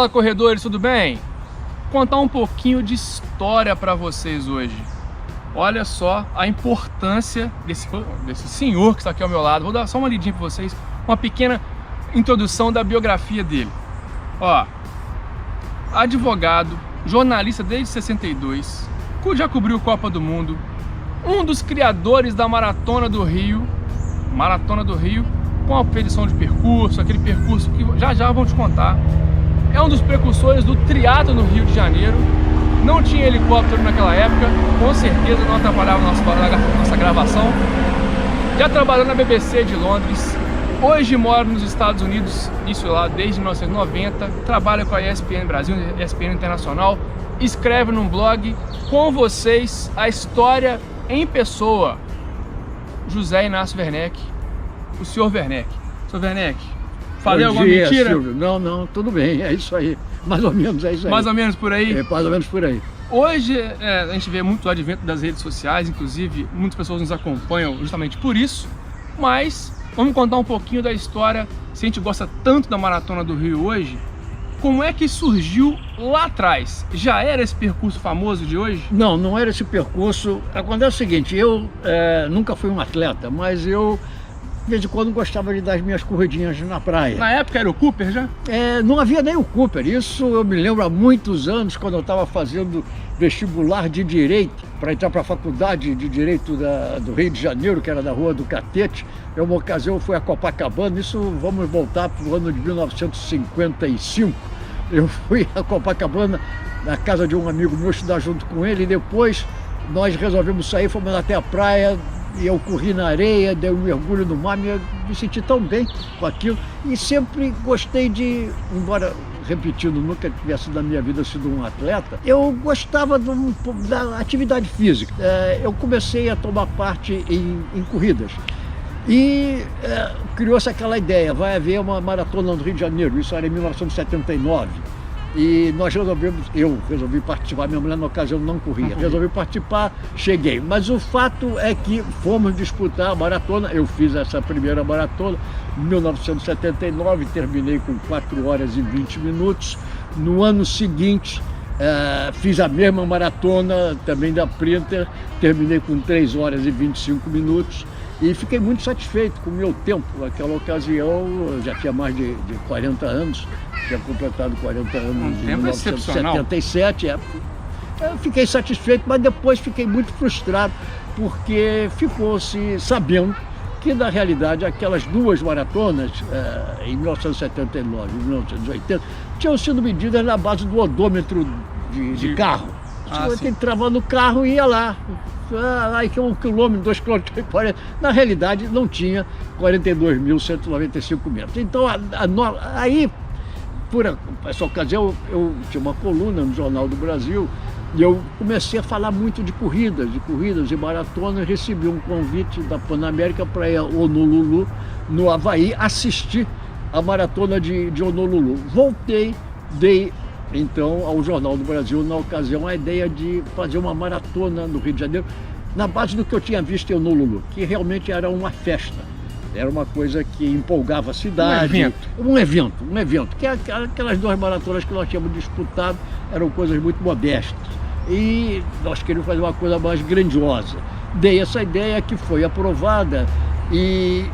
Fala, corredores, tudo bem? Vou contar um pouquinho de história para vocês hoje. Olha só a importância desse senhor que está aqui ao meu lado. Vou dar só uma lidinha para vocês, uma pequena introdução da biografia dele. Ó, advogado, jornalista desde 62, já cobriu Copa do Mundo, um dos criadores da Maratona do Rio, com a aferição de percurso, aquele percurso que já vão te contar. É um dos precursores do triatlo no Rio de Janeiro. Não tinha helicóptero naquela época, com certeza não atrapalhava nossa gravação. Já trabalhou na BBC de Londres, hoje mora nos Estados Unidos, isso lá desde 1990, trabalha com a ESPN Brasil, ESPN Internacional, escreve num blog. Com vocês, a história em pessoa, José Inácio Werneck, o senhor Werneck. Senhor Werneck, falei alguma mentira? Silvio. Não, tudo bem, é isso aí. Mais ou menos é isso aí. Mais ou menos por aí? É, mais ou menos por aí. Hoje a gente vê muito o advento das redes sociais, inclusive muitas pessoas nos acompanham justamente por isso, mas vamos contar um pouquinho da história. Se a gente gosta tanto da Maratona do Rio hoje, como é que surgiu lá atrás? Já era esse percurso famoso de hoje? Não era esse percurso. Acontece o seguinte, eu nunca fui um atleta, mas eu de vez em quando gostava de dar as minhas corridinhas na praia. Na época era o Cooper já? Não havia nem o Cooper, isso eu me lembro há muitos anos, quando eu estava fazendo vestibular de Direito, para entrar para a faculdade de Direito do Rio de Janeiro, que era da Rua do Catete. Em uma ocasião eu fui a Copacabana, isso vamos voltar para o ano de 1955. Eu fui a Copacabana, na casa de um amigo meu, estudar junto com ele, e depois nós resolvemos sair, fomos até a praia, e eu corri na areia, dei um mergulho no mar, me senti tão bem com aquilo, e sempre gostei de, embora, repetindo, nunca tivesse na minha vida sido um atleta, eu gostava da atividade física. Eu comecei a tomar parte em corridas, e criou-se aquela ideia, vai haver uma maratona no Rio de Janeiro, isso era em 1979, e eu resolvi participar, minha mulher na ocasião não corria, resolvi participar, cheguei. Mas o fato é que fomos disputar a maratona, eu fiz essa primeira maratona em 1979, terminei com 4 horas e 20 minutos. No ano seguinte, fiz a mesma maratona, também da Printer, terminei com 3 horas e 25 minutos. E fiquei muito satisfeito com o meu tempo. Naquela ocasião, eu já tinha mais de 40 anos, tinha completado 40 anos em 1977. Eu fiquei satisfeito, mas depois fiquei muito frustrado, porque ficou-se sabendo que, na realidade, aquelas duas maratonas, em 1979 e 1980, tinham sido medidas na base do odômetro de carro. Você entrava no carro e ia lá. Aí que 1 quilômetro, 2 quilômetros e 40. Na realidade, não tinha 42.195 metros. Então, aí, por essa ocasião, eu tinha uma coluna no Jornal do Brasil e eu comecei a falar muito de corridas e maratonas. Recebi um convite da Panamérica para ir a Honolulu, no Havaí, assistir a maratona de Honolulu. Voltei, dei então ao Jornal do Brasil, na ocasião, a ideia de fazer uma maratona no Rio de Janeiro, na base do que eu tinha visto em Honolulu, que realmente era uma festa, era uma coisa que empolgava a cidade. Um evento, que aquelas duas maratonas que nós tínhamos disputado eram coisas muito modestas, e nós queríamos fazer uma coisa mais grandiosa. Dei essa ideia, que foi aprovada, e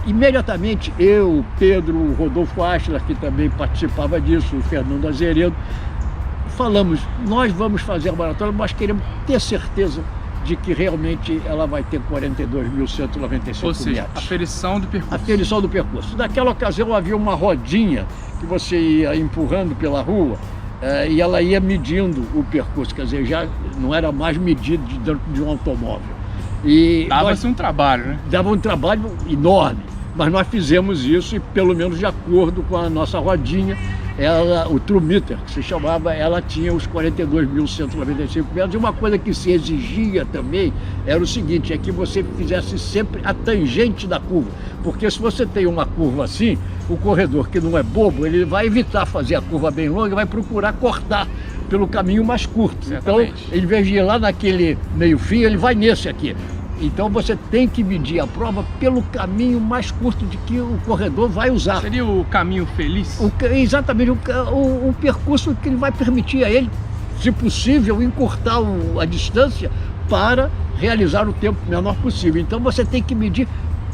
imediatamente eu, Pedro, o Rodolfo Ashler, que também participava disso, o Fernando Azeredo, falamos, nós vamos fazer a maratona, mas queremos ter certeza de que realmente ela vai ter 42.195 metros. Ou seja, aferição do percurso. Aferição do percurso. Naquela ocasião havia uma rodinha que você ia empurrando pela rua, e ela ia medindo o percurso, quer dizer, já não era mais medido dentro de um automóvel. Dava-se um trabalho, né? Dava um trabalho enorme, mas nós fizemos isso, e pelo menos de acordo com a nossa rodinha, o True Meter, que se chamava, ela tinha os 42.195 metros. E uma coisa que se exigia também era o seguinte, é que você fizesse sempre a tangente da curva, porque se você tem uma curva assim, o corredor, que não é bobo, ele vai evitar fazer a curva bem longa e vai procurar cortar pelo caminho mais curto. Certamente. Então, em vez de ir lá naquele meio fio, ele vai nesse aqui. Então você tem que medir a prova pelo caminho mais curto de que o corredor vai usar. Seria o caminho feliz? Exatamente, o percurso que ele vai permitir a ele, se possível, encurtar a distância para realizar o tempo menor possível. Então você tem que medir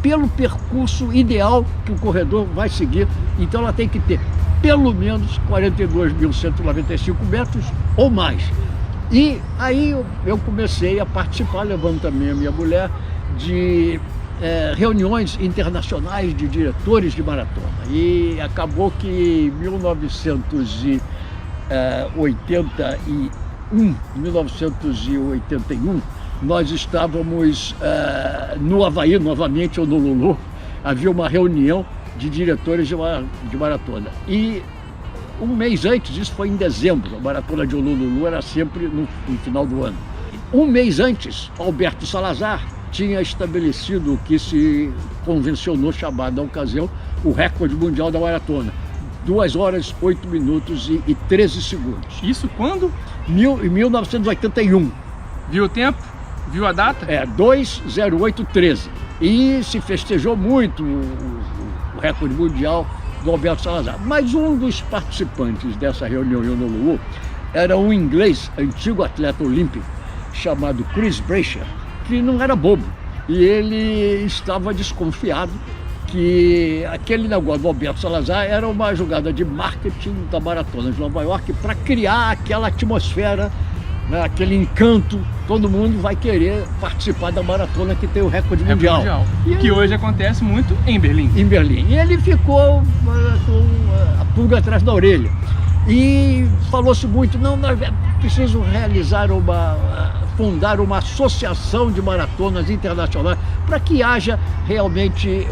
pelo percurso ideal que o corredor vai seguir. Então ela tem que ter pelo menos 42.195 metros ou mais. E aí eu comecei a participar, levando também a minha mulher, de reuniões internacionais de diretores de maratona. E acabou que em 1981, nós estávamos no Havaí, novamente, ou no Lulu. Havia uma reunião de diretores de maratona. E um mês antes, isso foi em dezembro, a maratona de Honolulu era sempre no final do ano. Um mês antes, Alberto Salazar tinha estabelecido o que se convencionou chamar na ocasião o recorde mundial da maratona. 2 horas, 8 minutos e 13 segundos. Isso quando? Em 1981. Viu o tempo? Viu a data? 2:08:13. E se festejou muito o recorde mundial do Alberto Salazar. Mas um dos participantes dessa reunião em Honolulu era um inglês, antigo atleta olímpico, chamado Chris Brazier, que não era bobo. E ele estava desconfiado que aquele negócio do Alberto Salazar era uma jogada de marketing da maratona de Nova York para criar aquela atmosfera, né, aquele encanto. Todo mundo vai querer participar da maratona que tem o recorde mundial. Que hoje acontece muito em Berlim. Em Berlim. E ele ficou com a pulga atrás da orelha. E falou-se muito, não, nós precisamos fundar uma associação de maratonas internacionais para que haja realmente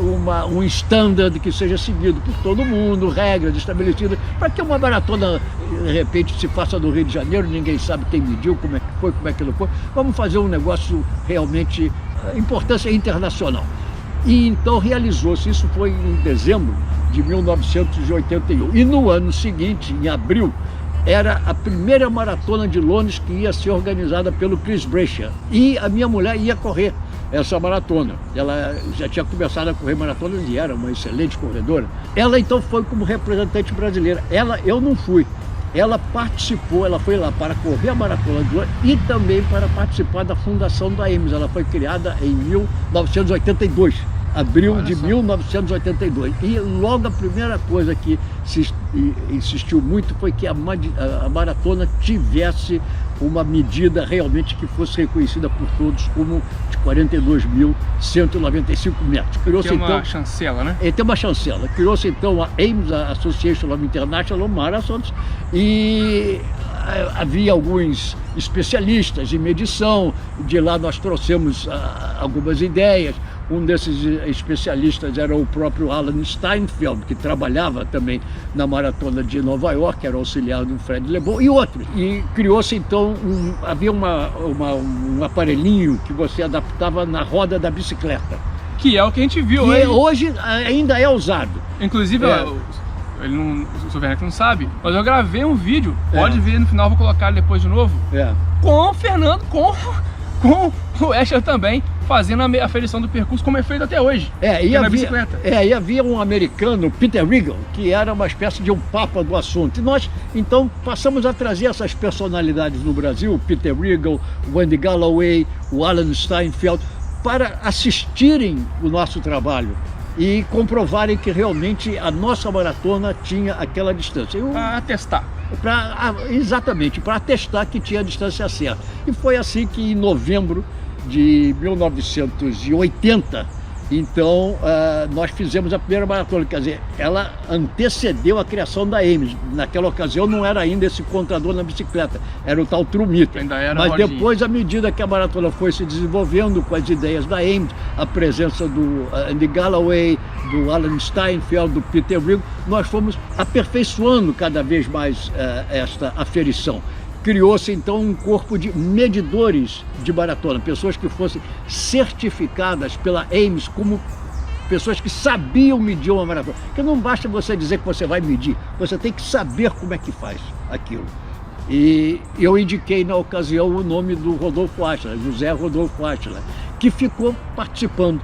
um standard que seja seguido por todo mundo, regras estabelecidas, para que uma maratona, de repente, se faça no Rio de Janeiro, ninguém sabe quem mediu, como é que foi, como é que não foi. Vamos fazer um negócio realmente importância internacional. E então realizou-se, isso foi em dezembro de 1981. E no ano seguinte, em abril, era a primeira maratona de Londres que ia ser organizada pelo Chris Brazier. E a minha mulher ia correr essa maratona. Ela já tinha começado a correr maratonas e era uma excelente corredora. Ela então foi como representante brasileira. Eu não fui. Ela participou, ela foi lá para correr a maratona de Londres e também para participar da fundação da AMES. Ela foi criada em 1982. Abril de 1982. E logo a primeira coisa que se insistiu muito foi que a maratona tivesse uma medida realmente que fosse reconhecida por todos como de 42.195 metros. Criou-se então uma chancela, né? Tem uma chancela. Criou-se então a AMES, a Association of International Marathons, e havia alguns especialistas em medição. De lá nós trouxemos algumas ideias. Um desses especialistas era o próprio Alan Steinfeld, que trabalhava também na maratona de Nova York, era auxiliar do Fred Lebon, e outros. E criou-se então, havia um aparelhinho que você adaptava na roda da bicicleta. Que é o que a gente viu hoje. Hoje ainda é usado. Inclusive, o Sr. Werneck não sabe, mas eu gravei um vídeo, pode ver no final, vou colocar depois de novo, com o Fernando, com o Escher também, fazendo a aferição do percurso, como é feito até hoje, na bicicleta. E havia um americano, Peter Regal, que era uma espécie de um papa do assunto. E nós, então, passamos a trazer essas personalidades no Brasil, o Peter Regal, o Andy Galloway, o Alan Steinfeld, para assistirem o nosso trabalho e comprovarem que realmente a nossa maratona tinha aquela distância. Para atestar. Exatamente, para atestar que tinha a distância certa. E foi assim que em novembro de 1980, então, nós fizemos a primeira maratona. Quer dizer, ela antecedeu a criação da AMES. Naquela ocasião não era ainda esse contador na bicicleta, era o tal trumito. Ainda era. Mas depois, à medida que a maratona foi se desenvolvendo com as ideias da AMES, a presença do Andy Galloway, do Alan Steinfeld, do Peter Regal, nós fomos aperfeiçoando cada vez mais esta aferição. Criou-se então um corpo de medidores de maratona, pessoas que fossem certificadas pela AMES como pessoas que sabiam medir uma maratona. Porque não basta você dizer que você vai medir, você tem que saber como é que faz aquilo. E eu indiquei na ocasião o nome do Rodolfo Achtler, José Rodolfo Achtler, que ficou participando.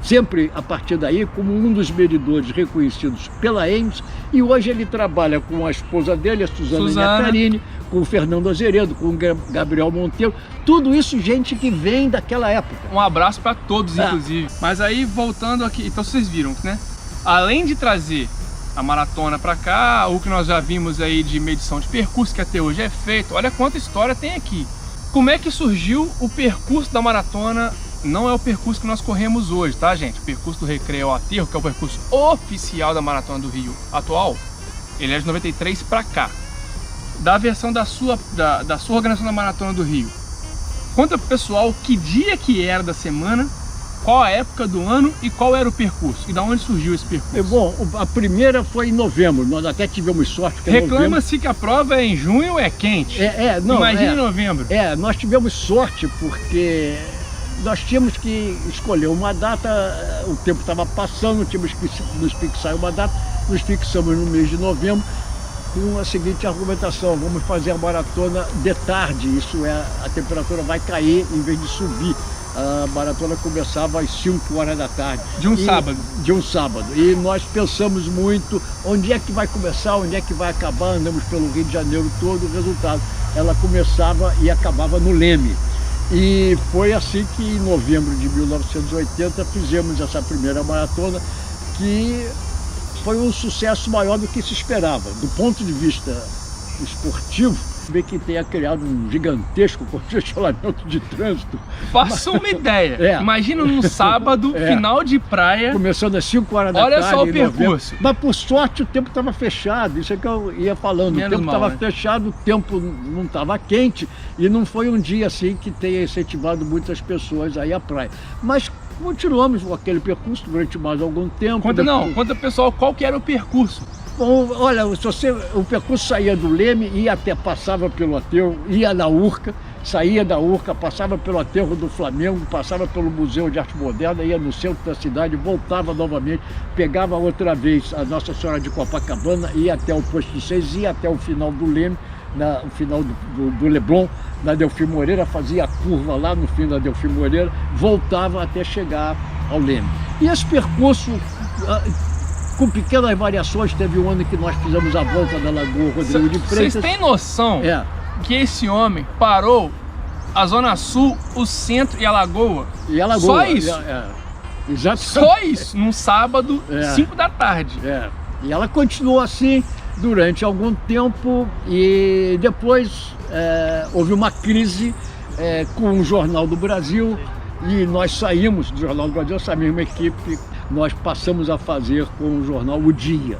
Sempre a partir daí como um dos medidores reconhecidos pela EMS, e hoje ele trabalha com a esposa dele, a Suzana Iacarini, com o Fernando Azeredo, com o Gabriel Monteiro, tudo isso gente que vem daquela época. Um abraço para todos, inclusive. Mas aí, voltando aqui, então vocês viram, né? Além de trazer a maratona para cá, o que nós já vimos aí de medição de percurso, que até hoje é feito, olha quanta história tem aqui. Como é que surgiu o percurso da maratona? Não é o percurso que nós corremos hoje, tá, gente? O percurso do Recreio ao Aterro, que é o percurso oficial da Maratona do Rio atual, ele é de 93 para cá. Da versão da sua organização da Maratona do Rio, conta pro pessoal que dia que era da semana, qual a época do ano e qual era o percurso, e da onde surgiu esse percurso. Bom, a primeira foi em novembro, nós até tivemos sorte. Reclama-se que a prova é em junho, é quente. Imagina em novembro. Nós tivemos sorte porque nós tínhamos que escolher uma data, o tempo estava passando, tínhamos que nos fixar uma data, nos fixamos no mês de novembro com a seguinte argumentação: vamos fazer a maratona de tarde, isso é, a temperatura vai cair em vez de subir. A maratona começava às 5 horas da tarde. De um sábado. De um sábado. E nós pensamos muito, onde é que vai começar, onde é que vai acabar, andamos pelo Rio de Janeiro todo, o resultado, ela começava e acabava no Leme. E foi assim que em novembro de 1980 fizemos essa primeira maratona, que foi um sucesso maior do que se esperava. Do ponto de vista esportivo, ver que tenha criado um gigantesco congestionamento de trânsito. Faça uma ideia. Imagina num sábado, final de praia. Começando às 5 horas da tarde. Olha só o percurso. Mas por sorte o tempo estava fechado, isso é que eu ia falando. O tempo estava fechado, o tempo não estava quente, e não foi um dia assim que tenha incentivado muitas pessoas a ir à praia. Mas continuamos com aquele percurso durante mais algum tempo. Conta pessoal qual que era o percurso. Bom, olha, o percurso saía do Leme, ia até, passava pelo aterro, ia na Urca, saía da Urca, passava pelo aterro do Flamengo, passava pelo Museu de Arte Moderna, ia no centro da cidade, voltava novamente, pegava outra vez a Nossa Senhora de Copacabana, ia até o posto de 6, ia até o final do Leme, no final do Leblon, na Delfim Moreira, fazia a curva lá no fim da Delfim Moreira, voltava até chegar ao Leme. E esse percurso, com pequenas variações, teve um ano que nós fizemos a volta da Lagoa Rodrigo de Freitas. Vocês têm noção que esse homem parou a Zona Sul, o centro e a Lagoa? Só isso? Exatamente. Só isso, num sábado, 5 da tarde. E ela continuou assim durante algum tempo, e depois houve uma crise com o Jornal do Brasil, e nós saímos do Jornal do Brasil, essa mesma equipe, nós passamos a fazer com o jornal O Dia.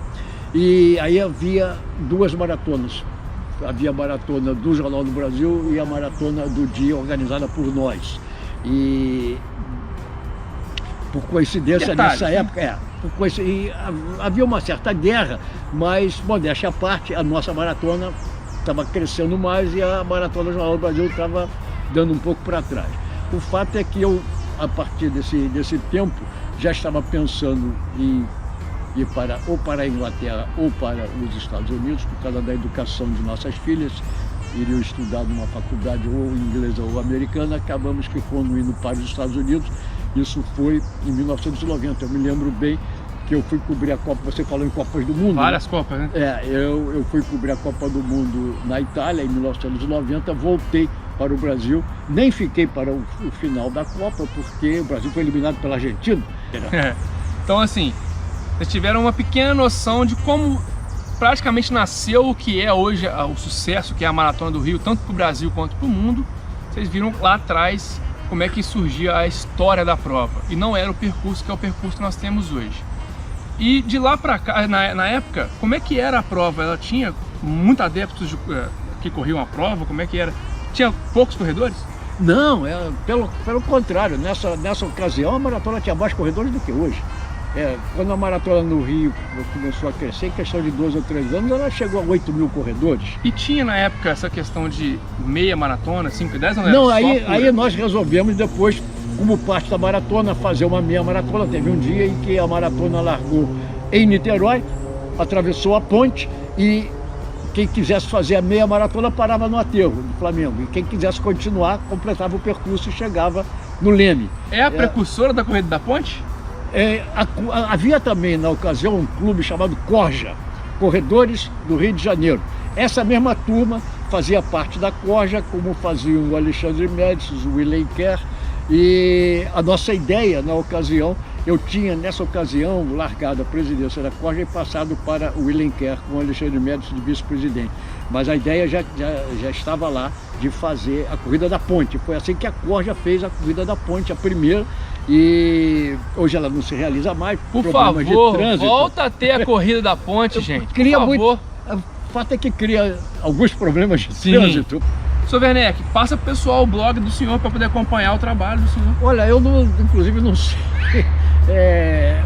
E aí havia duas maratonas. Havia a maratona do Jornal do Brasil e a maratona do Dia, organizada por nós. E por coincidência, nessa época, havia uma certa guerra, mas, modéstia à parte, a nossa maratona estava crescendo mais e a maratona do Jornal do Brasil estava dando um pouco para trás. O fato é que eu, a partir desse tempo, já estava pensando em ir ou para a Inglaterra ou para os Estados Unidos, por causa da educação de nossas filhas. Iriam estudar numa faculdade ou inglesa ou americana, acabamos que quando indo para os Estados Unidos, isso foi em 1990, eu me lembro bem que eu fui cobrir a Copa, você falou em Copas do Mundo. Várias Copas, né? Eu fui cobrir a Copa do Mundo na Itália em 1990, voltei para o Brasil, nem fiquei para o final da Copa, porque o Brasil foi eliminado pela Argentina. Então assim, vocês tiveram uma pequena noção de como praticamente nasceu o que é hoje o sucesso, que é a Maratona do Rio, tanto para o Brasil quanto para o mundo. Vocês viram lá atrás como é que surgia a história da prova, e não era o percurso que é o percurso que nós temos hoje. E de lá para cá, na época, como é que era a prova? Ela tinha muitos adeptos que corriam a prova? Como é que era? Tinha poucos corredores? Não, pelo contrário, nessa ocasião a maratona tinha mais corredores do que hoje. Quando a maratona no Rio começou a crescer, em questão de 2 ou 3 anos, ela chegou a 8 mil corredores. E tinha na época essa questão de meia maratona, 5 e 10? Não, aí nós resolvemos depois, como parte da maratona, fazer uma meia maratona. Teve um dia em que a maratona largou em Niterói, atravessou a ponte, e quem quisesse fazer a meia maratona parava no aterro do Flamengo. E quem quisesse continuar, completava o percurso e chegava no Leme. É a precursora da Corrida da Ponte? Havia também na ocasião um clube chamado Corja, Corredores do Rio de Janeiro. Essa mesma turma fazia parte da Corja, como faziam o Alexandre Médici, o Willen Kerr, e a nossa ideia na ocasião, eu tinha nessa ocasião largado a presidência da Corja e passado para o Willen Kerr com o Alexandre Médici de vice-presidente. Mas a ideia já estava lá de fazer a Corrida da Ponte. Foi assim que a Corja fez a Corrida da Ponte, a primeira, e hoje ela não se realiza mais. Por favor, volta a ter a Corrida da Ponte, gente. Queria muito. O fato é que cria alguns problemas de trânsito. Sr. Werneck, passa pro pessoal o blog do senhor para poder acompanhar o trabalho do senhor. Olha, eu não, inclusive não sei.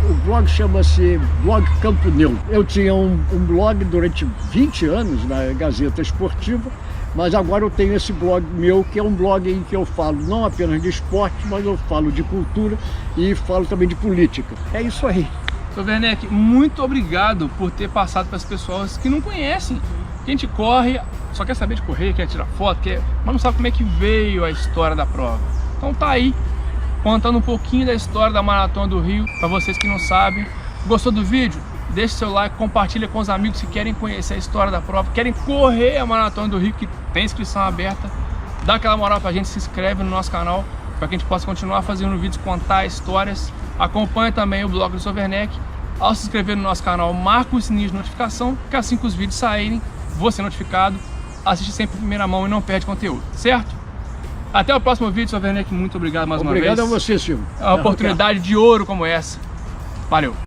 O blog chama-se Blog Campo Neutro. Eu tinha um blog durante 20 anos na Gazeta Esportiva, mas agora eu tenho esse blog meu, que é um blog em que eu falo não apenas de esporte, mas eu falo de cultura e falo também de política. É isso aí. Sr. Werneck, muito obrigado por ter passado para as pessoas que não conhecem. A gente corre, só quer saber de correr, quer tirar foto, mas não sabe como é que veio a história da prova. Então tá aí, contando um pouquinho da história da Maratona do Rio, para vocês que não sabem. Gostou do vídeo? Deixe seu like, compartilha com os amigos que querem conhecer a história da prova, querem correr a Maratona do Rio, que tem inscrição aberta. Dá aquela moral pra gente, se inscreve no nosso canal, para que a gente possa continuar fazendo vídeos, contar histórias. Acompanhe também o blog do Sr. Werneck. Ao se inscrever no nosso canal, marca o sininho de notificação, que assim que os vídeos saírem, você notificado, assiste sempre em primeira mão e não perde conteúdo, certo? Até o próximo vídeo, Sr. Werneck, muito obrigado mais uma vez. Obrigado a você, Silvio. É uma oportunidade de ouro como essa. Valeu!